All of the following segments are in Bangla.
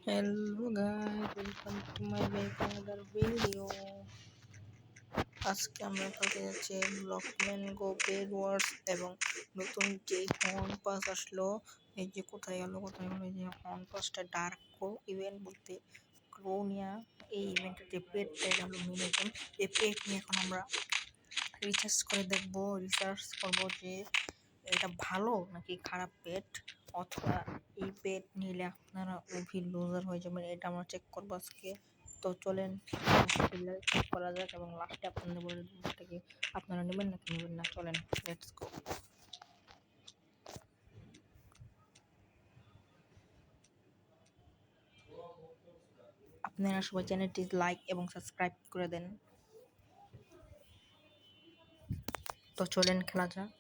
Hello guys, welcome to my back another video. আজকে আমরা করতে যাচ্ছি ব্লকম্যান গো পেড ওয়ার্স এবং নতুন যে হর্ন পাস আসলো। এই যে কোথায় গেল এই যে হর্ন পাসটা ডার্ক ক্রো ইভেন্ট বলতে ক্রোনিয়া এই ইভেন্টের যে পেডটা গেল মিনিমাম এই পেড নিয়ে এখন আমরা রিসার্চ করবো যে এটা ভালো নাকি খারাপ পেড, অথবা এই পেড নিলে আপনারা অভি লুজার হয়ে যাবেন। এটা আমরা চেক করবো আজকে। তো চলেন চেক করা যাক এবং লাস্টে আপনাদের বলে দেবো কি আপনারা নেবেন নাকি নেবেন না। চলেন লেটস গো। আপনারা সবাই চ্যানেলটি লাইক এবং সাবস্ক্রাইব করে দেন। তো চলেন খেলা যাক।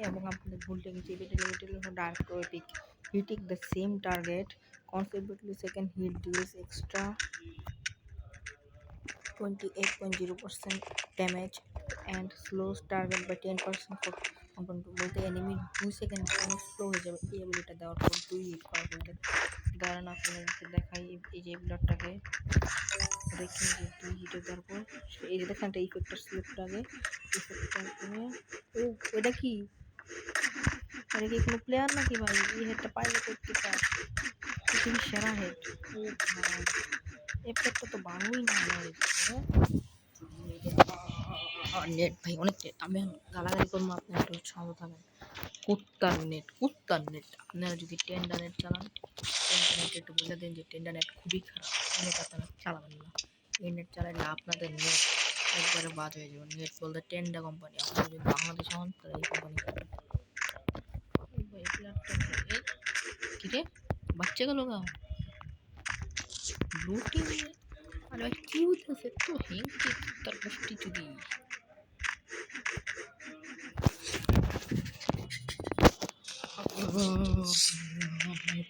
এবং আপনাদের ভুলটা গেছে dark epic hitting the same target consecutively second hit deals extra 28.0% damage and slows target by 10% for বলতে এনিমি 2 সেকেন্ড স্লো হয়ে যাবে। এই এবিলিটা দেওয়ার পর 2 হিট করা বলতে দাঁড়ান আপনাদেরকে দেখাই। এই যে এবিলিটাকে দেখেন যে 2 হিটে দেওয়ার পর এই যে দেখেন একটা ইফেক্টটা সিলেক্ট আগে ইফেক্টটা তুমি এটা কি কোনো প্লেয়ার নাকি ভাই? এই হেডটা পাইলে করতে চাই পৃথিবীর সেরা হেড। ও ভাই এফেক্টটা তো ভালোই না নেট ভাই অনেক নেট। আমি গালাগালি করবো, আপনার একটু সহজ থাকেন। কুত্তার নেট আপনারা যদি টেন্ডার নেট চালান, টেন্ডার নেট একটু বলে দিন যে টেন্ডার নেট খুবই খারাপ, এই নেট আপনারা চালাবেন না। এই নেট চালাইলে আপনাদের নেট একবারে বাদ হয়ে যাবে। নেট বলতে টেন্ডা কোম্পানি, আপনারা যদি বাংলাদেশে হন তাহলে এই কোম্পানি কিরে বাচ্চা গেল গা লুটি। আরে ভাই কি হইতেছে তো হিংসে তার গোষ্ঠী যদি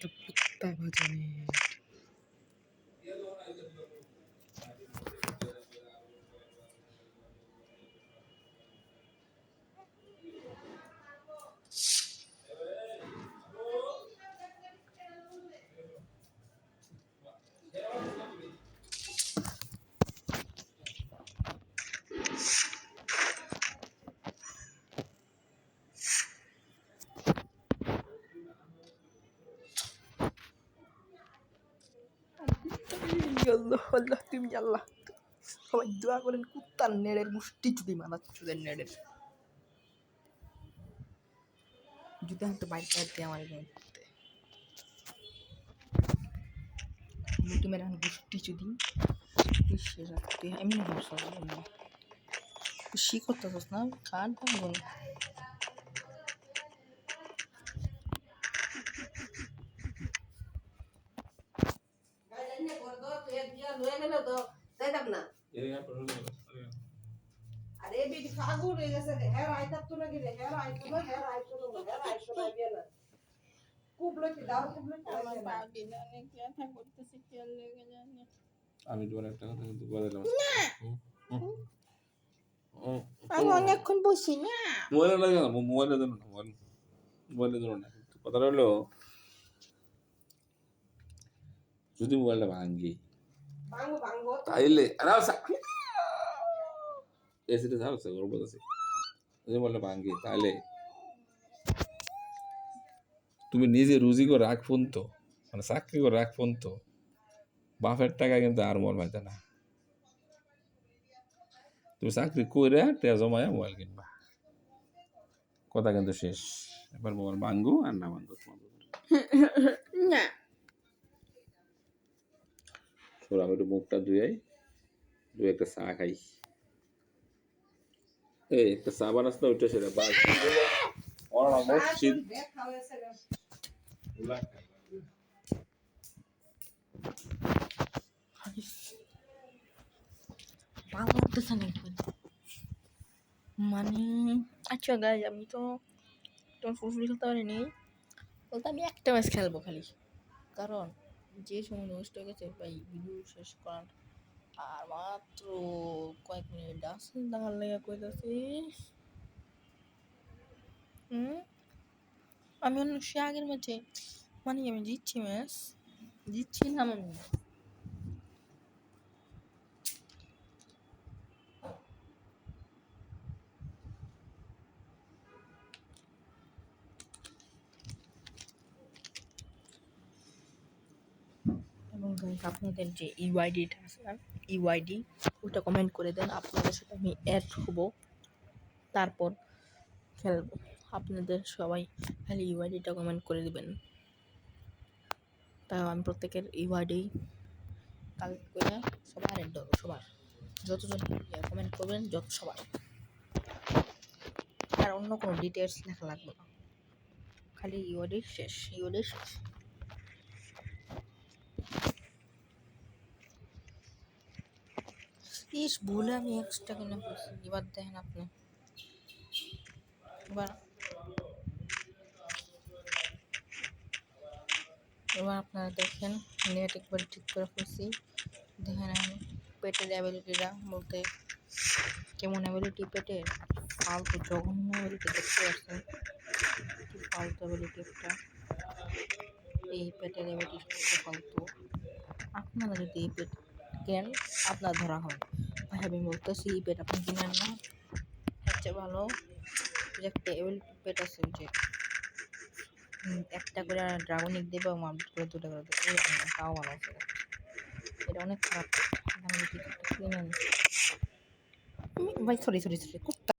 তো কুত্তা বাজানে। আল্লাহ তুমি আল্লাহ সবাই দোয়া করেন কুত্তার নেড়ের গোষ্ঠী যদি মানাচ্ছুদের নেড়ের যদি হাতে বাইরে দিয়ে আমার লুটি মেরে গোষ্ঠী যদি এমনি খুশি করতেছ না কার ভাঙবো আরে বেটি ফাগুন হয়ে গেছে হ্যাঁ আইতাম তো নাকি রে হ্যাঁ আইতো না হ্যাঁ আইতো না না কুবলতি দাও কুবলতি আমার বাকি জানে কি কথা করতেছে খেয়াল লেগে জানে। আমি তোমার একটা কথা কিন্তু বলে দিলাম না আমি অনেকক্ষণ বসি না মোবাইল লাগে না মোবাইলে দেন না মোবাইলে দেন না কথা হলো যদি মোবাইলটা ভাঙি তাইলে এসিটা যাচ্ছে গর্ব আছে যদি মোবাইলটা ভাঙি তাহলে তুমি নিজে রুজি করে রাখুন তো, মানে চাকরি করে রাখুন তো, বাপের টাকা কিন্তু আর মন পাইতে না। তুমি চাকরি করে টাকা জমায় মোবাইল কিনবা, কথা কিন্তু শেষ। এবার মোবাইল ভাঙ্গো আর না ভাঙ্গো না। আমি একটু মুখটা ধুয়ে একটা চা খাই। এই একটা চা বানাস না ওইটা সেটা মসজিদ ভালো লাগতেছে না একবার। মানে আচ্ছা গাইজ, আমি তো তোমার ফুলফিল খেলতে পারিনি বলতে, আমি একটা ম্যাচ খেলবো খালি, কারণ যে সময় নষ্ট হয়ে গেছে ভাই ভিডিও শেষ করার আর মাত্র কয়েক মিনিট আছে, তাহার লেগে কইতাছি। আমি অন্য সে আগের ম্যাচে মানে আমি জিতছি, ম্যাচ জিতছিলাম আমি। এবং গাইস, আপনাদের যে ইউআইডিটা আছে না, ইউআইডি, ওটা কমেন্ট করে দেন, আপনাদের সাথে আমি অ্যাড হব, তারপর খেলবো। আপনাদের সবাই খালি ইউআইডিটা কমেন্ট করে দিবেন, তাও আমি প্রত্যেকের ইউআইডি কালেক্ট করে সবার অ্যাড দেবো, সবার যতজন কমেন্ট করবেন যত সবার, আর অন্য কোনো ডিটেলস লেখা লাগবে না, খালি ইউআইডি শেষ, ইউআইডি শেষ। ইস, ভুলে আমি এক্সট্রা কিনে ফেলছি। এবার দেখেন আপনি, এবার আপনারা দেখেন, নেট একবার ঠিক করে ফেলছি। দেখেন আমি পেটের অ্যাবিলিটিটা বলতে কেমন অ্যাবিলিটি পেটের, ফালতু জঘন্য অ্যাবিলিটি দেখতে পাচ্ছেন, কি ফালতু অ্যাবিলিটি একটা। এই পেটের অ্যাবিলিটি ফালতু। আপনারা যদি এই পেট কেন, আপনার ধরা হয় ভাই, আমি বলতেছি এই পেট আপনি কিনেন না, সবচেয়ে ভালো যে একটা অ্যাবিলিটি পেট আছে, যে একটা করে ড্রাগনিক দেবে এবং আপডেট করে 2টা করে দেবে, তাও ভালো আছে। এটা অনেক খারাপ, ভাই সরি সরি সরি।